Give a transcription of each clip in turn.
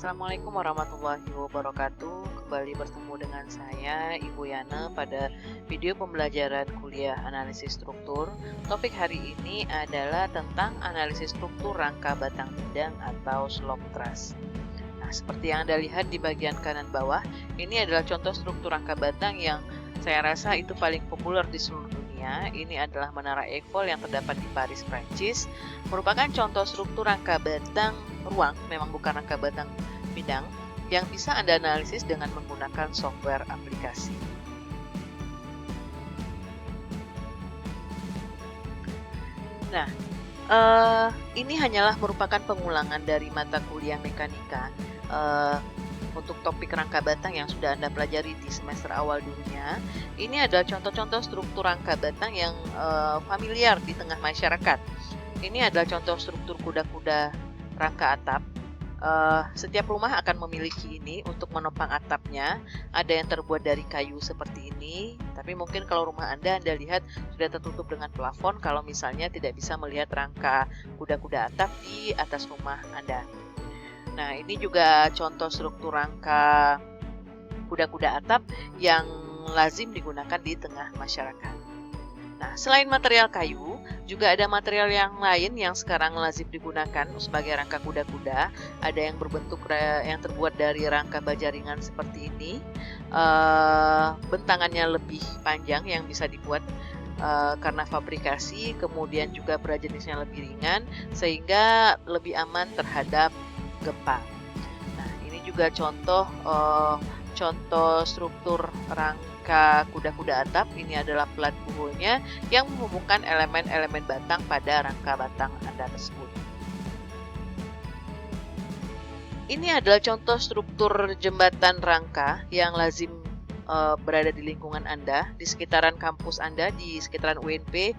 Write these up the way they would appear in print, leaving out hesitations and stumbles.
Assalamualaikum warahmatullahi wabarakatuh. Kembali bertemu dengan saya, Ibu Yana, pada video pembelajaran kuliah analisis struktur. Topik hari ini adalah tentang analisis struktur rangka batang bidang atau slope truss. Nah, seperti yang Anda lihat di bagian kanan bawah, ini adalah contoh struktur rangka batang yang saya rasa itu paling populer di seluruh dunia. Ini adalah Menara Eiffel yang terdapat di Paris, Prancis. Merupakan contoh struktur rangka batang ruang, memang bukan rangka batang bidang, yang bisa Anda analisis dengan menggunakan software aplikasi. Nah, ini hanyalah merupakan pengulangan dari mata kuliah mekanika untuk topik rangka batang yang sudah Anda pelajari di semester awal dulunya. Ini adalah contoh-contoh struktur rangka batang yang familiar di tengah masyarakat. Ini adalah contoh struktur kuda-kuda rangka atap. Setiap rumah akan memiliki ini untuk menopang atapnya. Ada yang terbuat dari kayu seperti ini, tapi mungkin kalau rumah Anda lihat sudah tertutup dengan plafon kalau misalnya tidak bisa melihat rangka kuda-kuda atap di atas rumah Anda. Nah, ini juga contoh struktur rangka kuda-kuda atap yang lazim digunakan di tengah masyarakat. Nah, selain material kayu, juga ada material yang lain yang sekarang lazim digunakan sebagai rangka kuda-kuda. Ada yang berbentuk yang terbuat dari rangka baja ringan seperti ini. Bentangannya lebih panjang yang bisa dibuat karena fabrikasi, kemudian juga berat jenisnya lebih ringan, sehingga lebih aman terhadap gempa. Nah, ini juga contoh struktur rangka kuda-kuda atap. Ini adalah pelat buhulnya yang menghubungkan elemen-elemen batang pada rangka batang Anda tersebut. Ini adalah contoh struktur jembatan rangka yang lazim berada di lingkungan Anda, di sekitaran kampus Anda, di sekitaran UNP.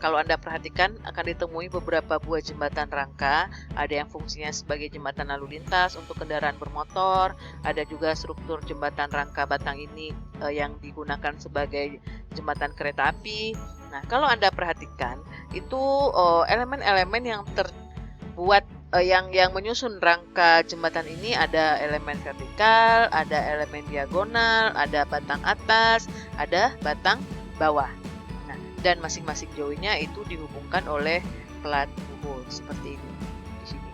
Kalau Anda perhatikan akan ditemui beberapa buah jembatan rangka. Ada yang fungsinya sebagai jembatan lalu lintas untuk kendaraan bermotor. Ada juga struktur jembatan rangka batang ini yang digunakan sebagai jembatan kereta api. Nah, kalau Anda perhatikan itu elemen-elemen yang terbuat yang menyusun rangka jembatan ini. Ada elemen vertikal, ada elemen diagonal, ada batang atas, ada batang bawah. Nah, dan masing-masing joinnya itu dihubungkan oleh pelat buhul seperti ini di sini.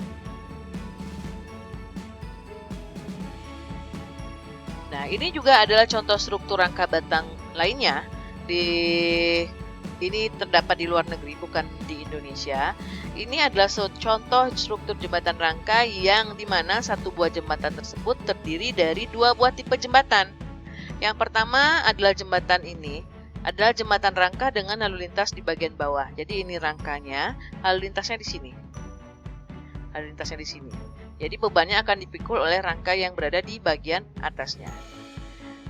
Nah, ini juga adalah contoh struktur rangka batang lainnya. Ini terdapat di luar negeri, bukan di Indonesia. Ini adalah contoh struktur jembatan rangka yang dimana satu buah jembatan tersebut terdiri dari dua buah tipe jembatan. Yang pertama adalah jembatan ini, adalah jembatan rangka dengan lalu lintas di bagian bawah. Jadi ini rangkanya, lalu lintasnya di sini. Lalu lintasnya di sini. Jadi bebannya akan dipikul oleh rangka yang berada di bagian atasnya.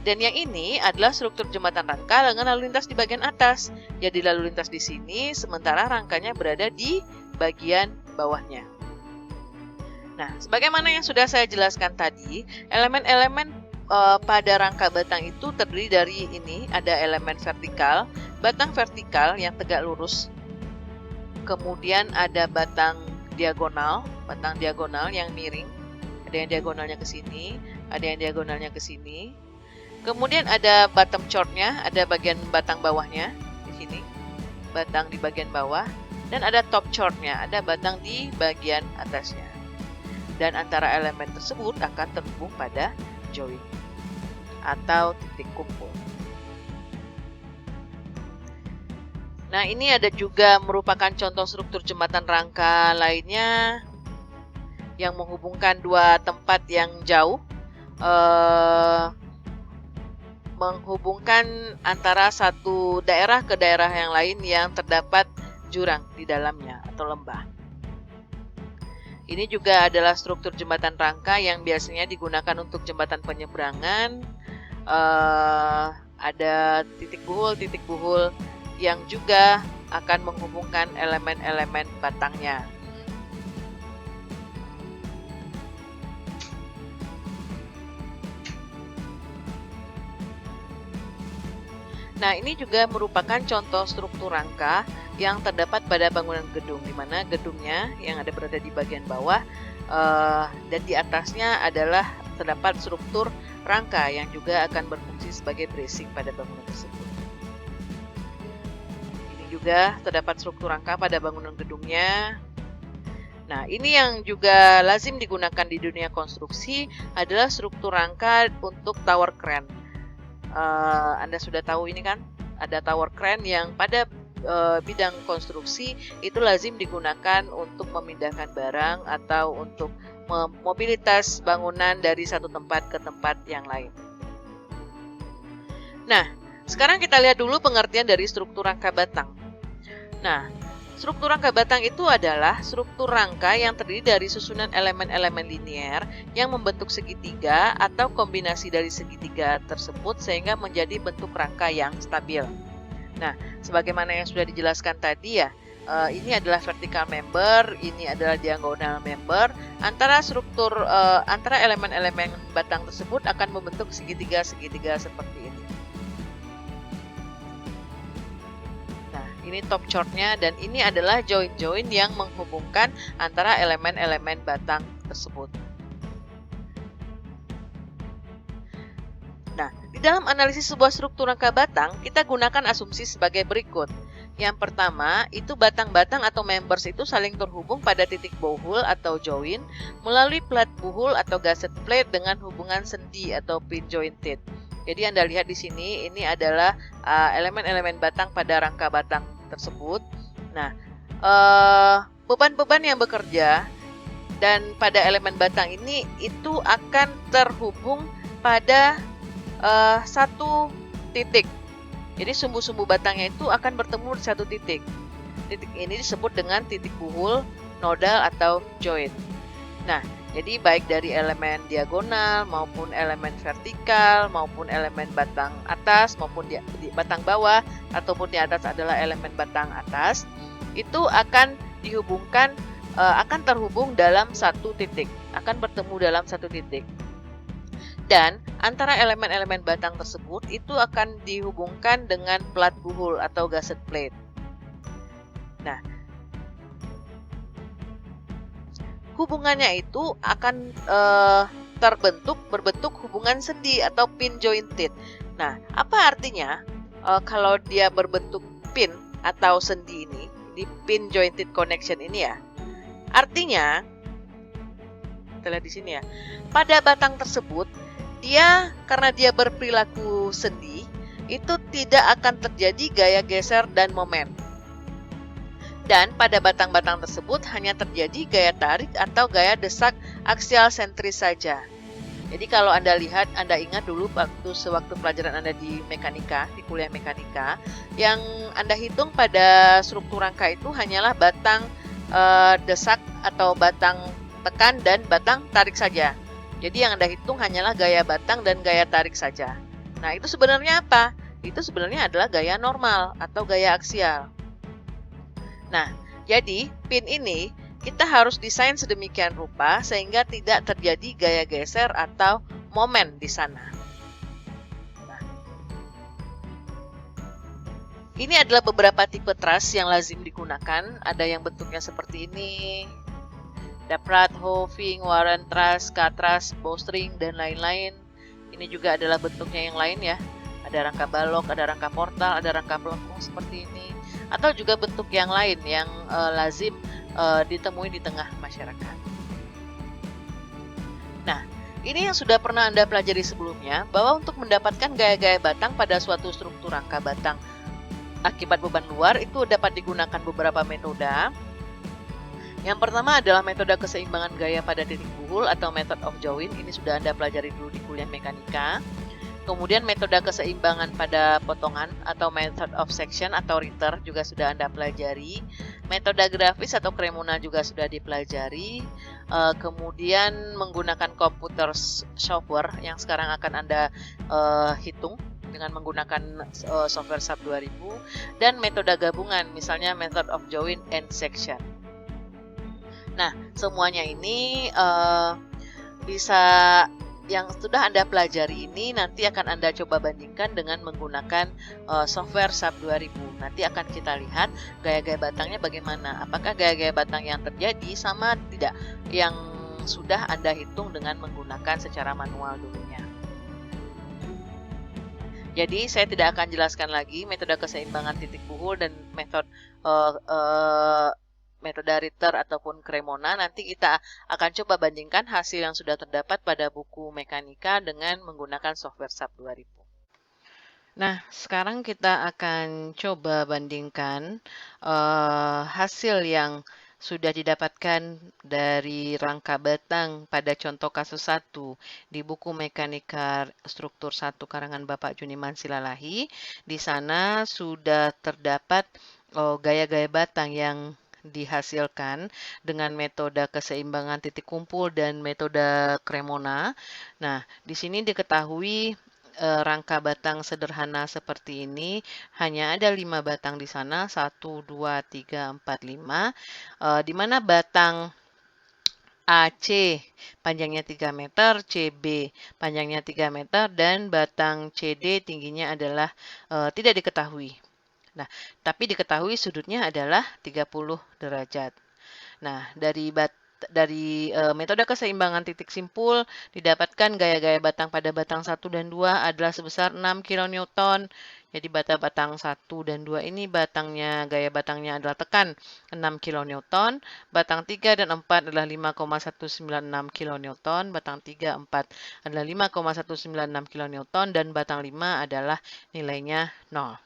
Dan yang ini adalah struktur jembatan rangka dengan lalu lintas di bagian atas. Jadi lalu lintas di sini, sementara rangkanya berada di bagian bawahnya. Nah, sebagaimana yang sudah saya jelaskan tadi, elemen-elemen pada rangka batang itu terdiri dari ini. Ada elemen vertikal, batang vertikal yang tegak lurus. Kemudian ada batang diagonal yang miring. Ada yang diagonalnya ke sini, ada yang diagonalnya ke sini. Kemudian ada bottom chordnya, ada bagian batang bawahnya di sini, batang di bagian bawah, dan ada top chordnya, ada batang di bagian atasnya. Dan antara elemen tersebut akan terhubung pada join atau titik kumpul. Nah, ini ada juga merupakan contoh struktur jembatan rangka lainnya yang menghubungkan dua tempat yang jauh. Menghubungkan antara satu daerah ke daerah yang lain yang terdapat jurang di dalamnya atau lembah. Ini juga adalah struktur jembatan rangka yang biasanya digunakan untuk jembatan penyeberangan. Ada titik buhul yang juga akan menghubungkan elemen-elemen batangnya. Nah, ini juga merupakan contoh struktur rangka yang terdapat pada bangunan gedung, di mana gedungnya yang berada di bagian bawah dan di atasnya adalah terdapat struktur rangka yang juga akan berfungsi sebagai bracing pada bangunan tersebut. Ini juga terdapat struktur rangka pada bangunan gedungnya. Nah, ini yang juga lazim digunakan di dunia konstruksi adalah struktur rangka untuk tower crane. Anda sudah tahu ini kan? Ada tower crane yang pada bidang konstruksi itu lazim digunakan untuk memindahkan barang atau untuk mobilitas bangunan dari satu tempat ke tempat yang lain. Nah, sekarang kita lihat dulu pengertian dari struktur rangka batang. Nah, struktur rangka batang itu adalah struktur rangka yang terdiri dari susunan elemen-elemen linier yang membentuk segitiga atau kombinasi dari segitiga tersebut sehingga menjadi bentuk rangka yang stabil. Nah, sebagaimana yang sudah dijelaskan tadi ya, ini adalah vertical member, ini adalah diagonal member. Antara elemen-elemen batang tersebut akan membentuk segitiga-segitiga seperti ini. Nah, ini top chordnya dan ini adalah join-join yang menghubungkan antara elemen-elemen batang tersebut. Nah, di dalam analisis sebuah struktur rangka batang, kita gunakan asumsi sebagai berikut. Yang pertama, itu batang-batang atau members itu saling terhubung pada titik bowhole atau join melalui plat buhul atau gusset plate dengan hubungan sendi atau pin jointed. Jadi Anda lihat di sini, ini adalah elemen-elemen batang pada rangka batang tersebut. Nah, beban-beban yang bekerja dan pada elemen batang ini itu akan terhubung pada satu titik. Jadi sumbu-sumbu batangnya itu akan bertemu di satu titik. Titik ini disebut dengan titik buhul, nodal atau join. Nah, jadi baik dari elemen diagonal maupun elemen vertikal maupun elemen batang atas maupun di batang bawah ataupun di atas adalah elemen batang atas, itu akan dihubungkan akan terhubung dalam satu titik, akan bertemu dalam satu titik. Dan antara elemen-elemen batang tersebut itu akan dihubungkan dengan plat buhul atau gusset plate. Nah, hubungannya itu akan berbentuk hubungan sendi atau pin jointed. Nah, apa artinya kalau dia berbentuk pin atau sendi ini, di pin jointed connection ini ya? Artinya, kita lihat di sini ya, pada batang tersebut karena dia berperilaku sendi, itu tidak akan terjadi gaya geser dan momen. Dan pada batang-batang tersebut hanya terjadi gaya tarik atau gaya desak aksial sentris saja. Jadi kalau Anda ingat dulu sewaktu pelajaran Anda di mekanika, di kuliah mekanika, yang Anda hitung pada struktur rangka itu hanyalah batang desak atau batang tekan dan batang tarik saja. Jadi yang Anda hitung hanyalah gaya batang dan gaya tarik saja. Nah, itu sebenarnya apa? Itu sebenarnya adalah gaya normal atau gaya aksial. Nah, jadi pin ini kita harus desain sedemikian rupa sehingga tidak terjadi gaya geser atau momen di sana. Nah, ini adalah beberapa tipe truss yang lazim digunakan. Ada yang bentuknya seperti ini. Ada Pratt, Hoving, Warren truss, K-truss, bowstring, dan lain-lain. Ini juga adalah bentuknya yang lain ya. Ada rangka balok, ada rangka portal, ada rangka pelengkung seperti ini. Atau juga bentuk yang lain yang lazim ditemui di tengah masyarakat. Nah, ini yang sudah pernah Anda pelajari sebelumnya, bahwa untuk mendapatkan gaya-gaya batang pada suatu struktur rangka batang akibat beban luar itu dapat digunakan beberapa metode. Yang pertama adalah metode keseimbangan gaya pada titik buhul atau method of join. Ini sudah Anda pelajari dulu di kuliah mekanika. Kemudian metode keseimbangan pada potongan atau method of section atau ritter juga sudah Anda pelajari. Metode grafis atau Cremona juga sudah dipelajari. Kemudian menggunakan computer software yang sekarang akan Anda hitung dengan menggunakan software SAP 2000. Dan metode gabungan, misalnya method of join and section. Nah, semuanya ini bisa yang sudah Anda pelajari ini nanti akan Anda coba bandingkan dengan menggunakan software SAP 2000. Nanti akan kita lihat gaya-gaya batangnya bagaimana. Apakah gaya-gaya batang yang terjadi sama tidak yang yang sudah Anda hitung dengan menggunakan secara manual dulunya. Jadi saya tidak akan jelaskan lagi metode keseimbangan titik buhul dan metode Ritter ataupun Cremona. Nanti kita akan coba bandingkan hasil yang sudah terdapat pada buku mekanika dengan menggunakan software SAP 2000. Nah, sekarang kita akan coba bandingkan hasil yang sudah didapatkan dari rangka batang pada contoh kasus 1 di buku Mekanika Struktur 1 karangan Bapak Juniman Silalahi. Di sana sudah terdapat gaya-gaya batang yang dihasilkan dengan metode keseimbangan titik kumpul dan metode Cremona. Nah, di sini diketahui rangka batang sederhana seperti ini hanya ada 5 batang di sana, 1, 2, 3, 4, 5, di mana batang AC panjangnya 3 meter, CB panjangnya 3 meter, dan batang CD tingginya adalah tidak diketahui. Nah, tapi diketahui sudutnya adalah 30 derajat. Nah, dari metode keseimbangan titik simpul didapatkan gaya-gaya batang pada batang 1 dan 2 adalah sebesar 6 kN. Jadi batang 1 dan 2 ini gaya batangnya adalah tekan 6 kN, batang 3 dan 4 adalah 5,196 kN, batang 3, 4 adalah 5,196 kN, dan batang 5 adalah nilainya 0.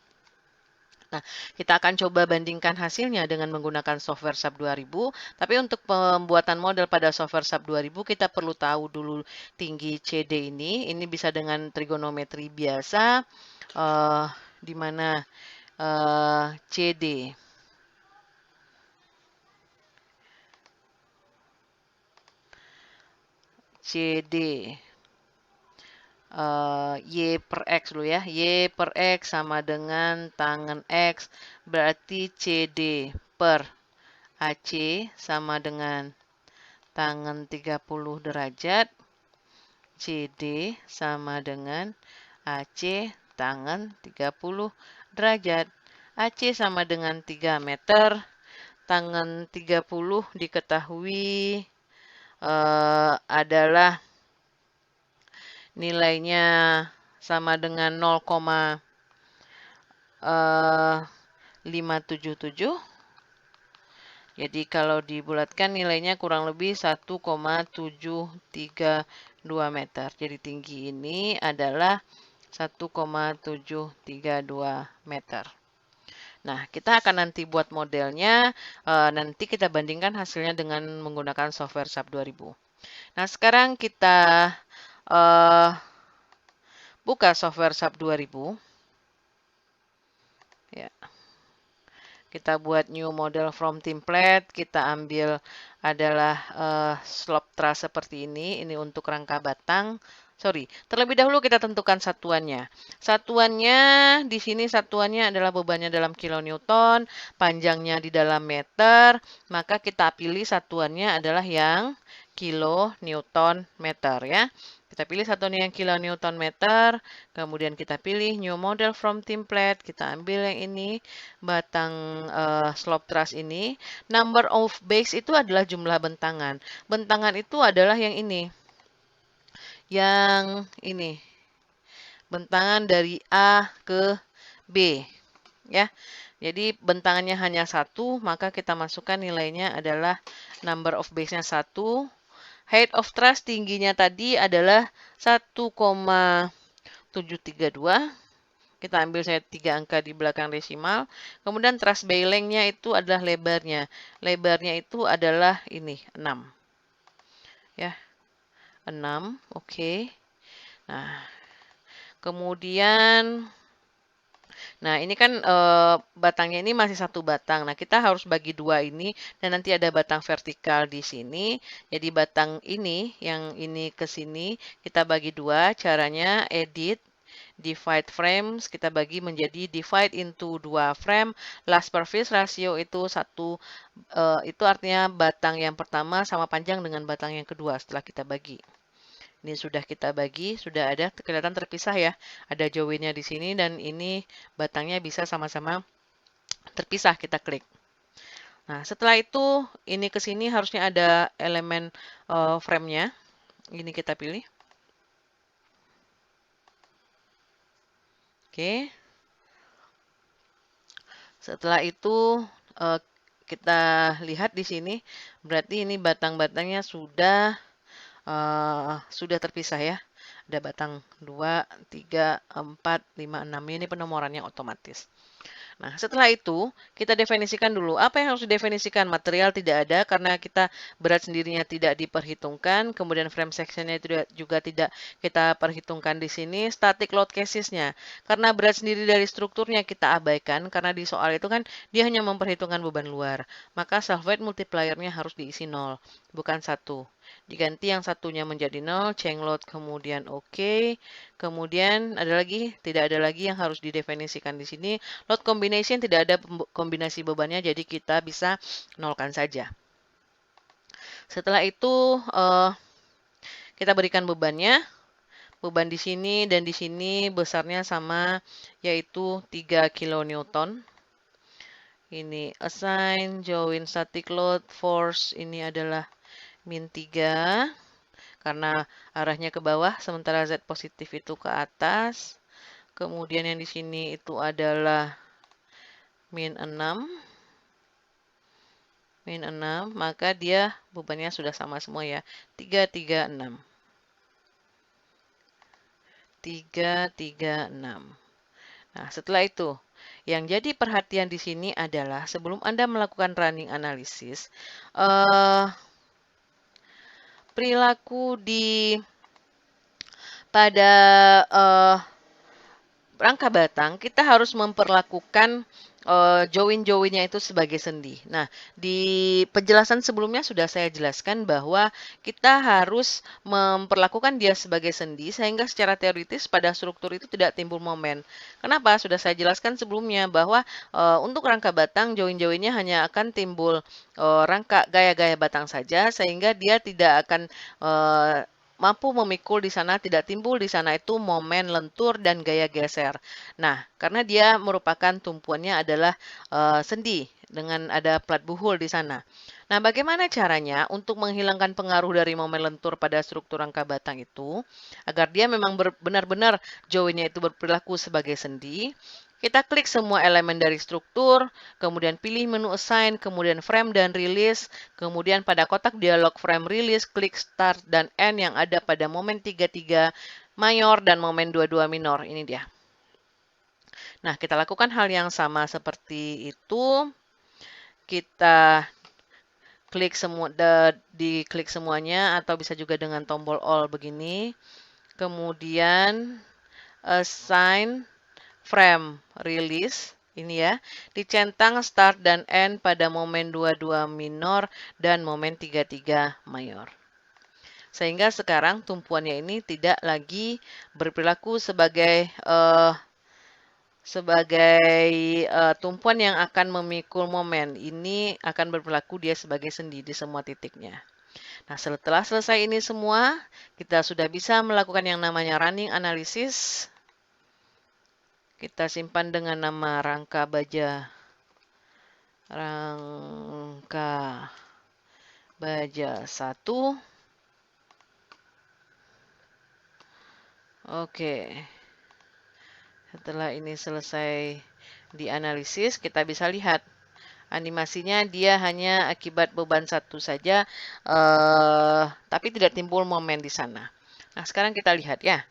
Nah, kita akan coba bandingkan hasilnya dengan menggunakan software SAP 2000. Tapi untuk pembuatan model pada software SAP 2000, kita perlu tahu dulu tinggi CD ini. Ini bisa dengan trigonometri biasa, di mana CD Y per X dulu ya. Y per X sama dengan tangen X. Berarti CD per AC sama dengan tangen 30 derajat. CD sama dengan AC tangen 30 derajat. AC sama dengan 3 meter. Tangen 30 diketahui adalah nilainya sama dengan 0,577. Jadi kalau dibulatkan nilainya kurang lebih 1,732 meter. Jadi tinggi ini adalah 1,732 meter. Nah, kita akan nanti buat modelnya, nanti kita bandingkan hasilnya dengan menggunakan software SAP 2000. Nah, sekarang kita buka software SAP 2000. Ya. Kita buat new model from template, kita ambil adalah slope truss seperti ini untuk rangka batang. Sorry, terlebih dahulu kita tentukan satuannya. Satuannya di sini adalah bebannya dalam kilonewton, panjangnya di dalam meter, maka kita pilih satuannya adalah yang kilonewton meter ya. Kita pilih satuannya yang kilonewton meter, kemudian kita pilih new model from template, kita ambil yang ini, batang slope truss ini. Number of base itu adalah jumlah bentangan. Bentangan itu adalah yang ini. Yang ini. Bentangan dari A ke B. Ya. Jadi bentangannya hanya 1, maka kita masukkan nilainya adalah number of base-nya 1. Height of truss tingginya tadi adalah 1,732. Kita ambil saya 3 angka di belakang desimal. Kemudian truss bay length-nya itu adalah lebarnya. Lebarnya itu adalah ini, 6. Ya. 6, oke. Nah, kemudian ini kan batangnya ini masih 1 batang. Nah, kita harus bagi 2 ini dan nanti ada batang vertikal di sini. Jadi batang ini, yang ini ke sini, kita bagi 2. Caranya edit, divide frames, kita bagi menjadi divide into 2 frame. Last per piece ratio itu 1, itu artinya batang yang pertama sama panjang dengan batang yang kedua setelah kita bagi. Ini sudah kita bagi, sudah ada, kelihatan terpisah ya. Ada joinnya di sini dan ini batangnya bisa sama-sama terpisah, kita klik. Nah, setelah itu ini ke sini harusnya ada elemen frame-nya. Ini kita pilih. Oke. Setelah itu eh, kita lihat di sini, berarti ini batang-batangnya sudah terpisah ya. Ada batang 2, 3, 4, 5, 6. Ini penomorannya otomatis. Nah, setelah itu kita definisikan dulu. Apa yang harus didefinisikan? Material tidak ada karena kita berat sendirinya tidak diperhitungkan. Kemudian frame sectionnya juga tidak kita perhitungkan di sini. Static load casesnya. Karena berat sendiri dari strukturnya kita abaikan. Karena di soal itu kan dia hanya memperhitungkan beban luar. Maka self weight multipliernya harus diisi 0, bukan 1. Diganti yang satunya menjadi 0, chain load kemudian oke. Kemudian ada lagi, tidak ada lagi yang harus didefinisikan di sini. Load combination tidak ada kombinasi bebannya, jadi kita bisa nolkan saja. Setelah itu kita berikan bebannya. Beban di sini dan di sini besarnya sama, yaitu 3 kN. Ini assign, join static load, force ini adalah min 3. Karena arahnya ke bawah, sementara Z positif itu ke atas. Kemudian yang di sini itu adalah min 6. Min 6, maka dia bebannya sudah sama semua ya. 3, 3, 6. 3, 3, 6. Nah, setelah itu, yang jadi perhatian di sini adalah sebelum Anda melakukan running analysis, perilaku pada rangka batang, kita harus memperlakukan join-joinnya itu sebagai sendi. Nah, di penjelasan sebelumnya sudah saya jelaskan bahwa kita harus memperlakukan dia sebagai sendi sehingga secara teoritis pada struktur itu tidak timbul momen. Kenapa? Sudah saya jelaskan sebelumnya bahwa untuk rangka batang join-joinnya hanya akan timbul rangka gaya-gaya batang saja sehingga dia tidak akan mampu memikul di sana, tidak timbul di sana itu momen lentur dan gaya geser. Nah, karena dia merupakan tumpuannya adalah sendi dengan ada plat buhul di sana. Nah, bagaimana caranya untuk menghilangkan pengaruh dari momen lentur pada struktur rangka batang itu agar dia memang benar-benar joinnya itu berperilaku sebagai sendi? Kita klik semua elemen dari struktur, kemudian pilih menu assign, kemudian frame dan release, kemudian pada kotak dialog frame release, klik start dan end yang ada pada momen 33 mayor dan momen 22 minor. Ini dia. Nah, kita lakukan hal yang sama seperti itu. Kita klik semua, diklik semuanya atau bisa juga dengan tombol all begini. Kemudian assign frame release ini ya, dicentang start dan end pada momen 22 minor dan momen 33 mayor. Sehingga sekarang tumpuannya ini tidak lagi berperilaku sebagai tumpuan yang akan memikul momen. Ini akan berperilaku dia sebagai sendi di semua titiknya. Nah, setelah selesai ini semua, kita sudah bisa melakukan yang namanya running analysis. Kita simpan dengan nama rangka baja 1. Oke. Setelah ini selesai dianalisis, kita bisa lihat animasinya dia hanya akibat beban 1 saja, tapi tidak timbul momen di sana. Nah, sekarang kita lihat ya.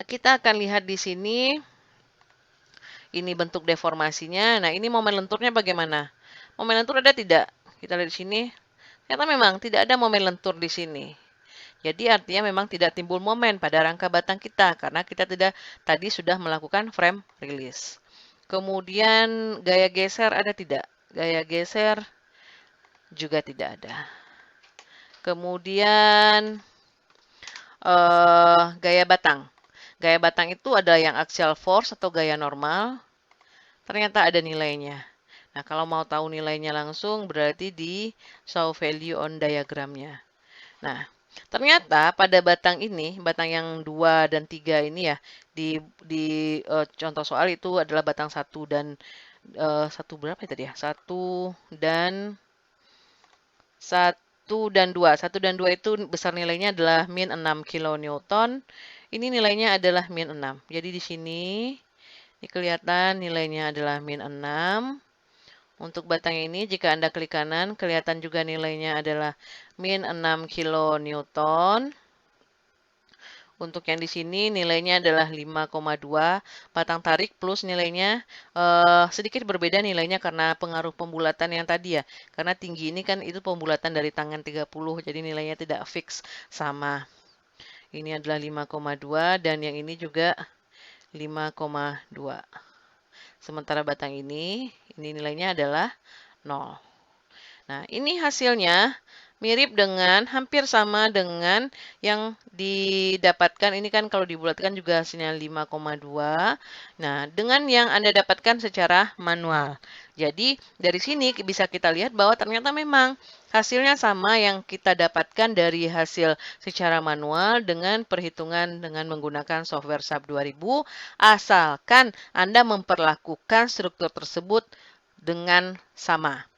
Kita akan lihat di sini. Ini bentuk deformasinya. Nah, ini momen lenturnya bagaimana? Momen lentur ada tidak? Kita lihat di sini. Ternyata memang tidak ada momen lentur di sini. Jadi artinya memang tidak timbul momen pada rangka batang kita karena kita tadi sudah melakukan frame release. Kemudian gaya geser ada tidak? Gaya geser juga tidak ada. Kemudian gaya batang. Gaya batang itu ada yang axial force atau gaya normal. Ternyata ada nilainya. Nah, kalau mau tahu nilainya langsung berarti di show value on diagramnya. Nah, ternyata pada batang ini, batang yang 2 dan 3 ini ya, di contoh soal itu adalah batang 1 dan Satu berapa ya tadi ya? Satu dan dua. Satu dan dua itu besar nilainya adalah min 6 kilonewton. Ini nilainya adalah min 6. Jadi di sini ini kelihatan nilainya adalah min 6. Untuk batang ini jika Anda klik kanan, kelihatan juga nilainya adalah min 6 kilonewton. Untuk yang di sini nilainya adalah 5,2 batang tarik plus nilainya sedikit berbeda nilainya karena pengaruh pembulatan yang tadi ya. Karena tinggi ini kan itu pembulatan dari tangan 30, jadi nilainya tidak fix sama. Ini adalah 5,2 dan yang ini juga 5,2. Sementara batang ini nilainya adalah 0. Nah, ini hasilnya mirip dengan, hampir sama dengan yang didapatkan. Ini kan kalau dibulatkan juga hasilnya 5,2. Nah, dengan yang Anda dapatkan secara manual. Jadi, dari sini bisa kita lihat bahwa ternyata memang hasilnya sama yang kita dapatkan dari hasil secara manual dengan perhitungan dengan menggunakan software SAP 2000, asalkan Anda memperlakukan struktur tersebut dengan sama.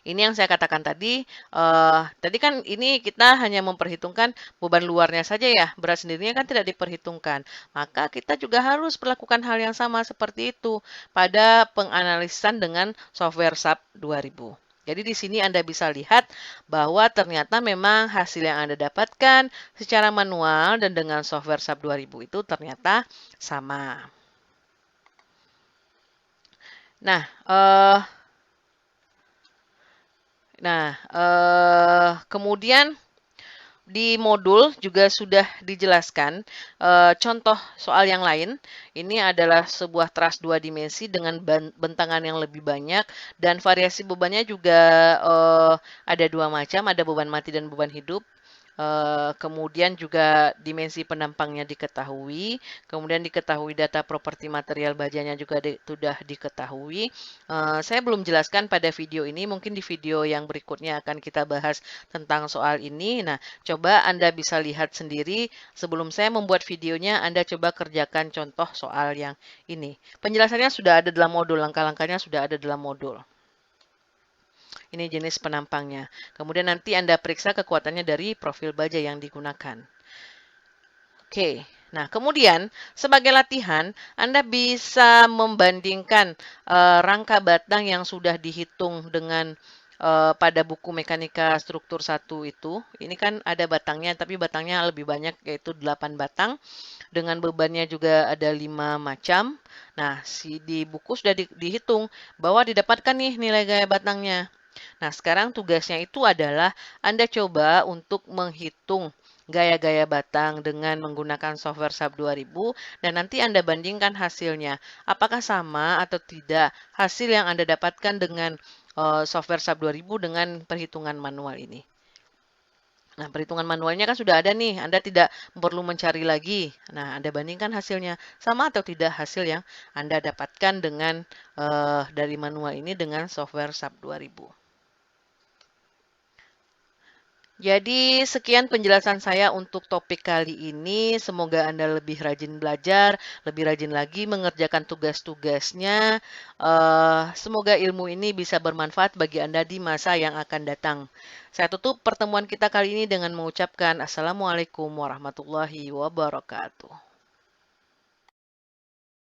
Ini yang saya katakan tadi. Tadi kan ini kita hanya memperhitungkan beban luarnya saja ya. Berat sendirinya kan tidak diperhitungkan. Maka kita juga harus melakukan hal yang sama seperti itu pada penganalisan dengan software SAP 2000. Jadi di sini Anda bisa lihat bahwa ternyata memang hasil yang Anda dapatkan secara manual dan dengan software SAP 2000 itu ternyata sama. Nah, kemudian di modul juga sudah dijelaskan contoh soal yang lain. Ini adalah sebuah teras 2 dimensi dengan bentangan yang lebih banyak dan variasi bebannya juga ada 2 macam, ada beban mati dan beban hidup. Kemudian juga dimensi penampangnya diketahui, kemudian diketahui data properti material bajanya juga sudah diketahui. Saya belum jelaskan pada video ini, mungkin di video yang berikutnya akan kita bahas tentang soal ini. Nah, coba Anda bisa lihat sendiri, sebelum saya membuat videonya, Anda coba kerjakan contoh soal yang ini. Penjelasannya sudah ada dalam modul, langkah-langkahnya sudah ada dalam modul. Ini jenis penampangnya. Kemudian nanti Anda periksa kekuatannya dari profil baja yang digunakan. Oke, nah kemudian sebagai latihan, Anda bisa membandingkan rangka batang yang sudah dihitung dengan pada buku mekanika struktur 1 itu. Ini kan ada batangnya, tapi batangnya lebih banyak, yaitu 8 batang. Dengan bebannya juga ada 5 macam. Nah, di buku sudah dihitung bahwa didapatkan nih nilai gaya batangnya. Nah, sekarang tugasnya itu adalah Anda coba untuk menghitung gaya-gaya batang dengan menggunakan software SAP 2000 dan nanti Anda bandingkan hasilnya. Apakah sama atau tidak hasil yang Anda dapatkan dengan software SAP 2000 dengan perhitungan manual ini. Nah, perhitungan manualnya kan sudah ada nih. Anda tidak perlu mencari lagi. Nah, Anda bandingkan hasilnya. Sama atau tidak hasil yang Anda dapatkan dengan dari manual ini dengan software SAP 2000. Jadi sekian penjelasan saya untuk topik kali ini. Semoga Anda lebih rajin belajar, lebih rajin lagi mengerjakan tugas-tugasnya. Semoga ilmu ini bisa bermanfaat bagi Anda di masa yang akan datang. Saya tutup pertemuan kita kali ini dengan mengucapkan Assalamualaikum warahmatullahi wabarakatuh.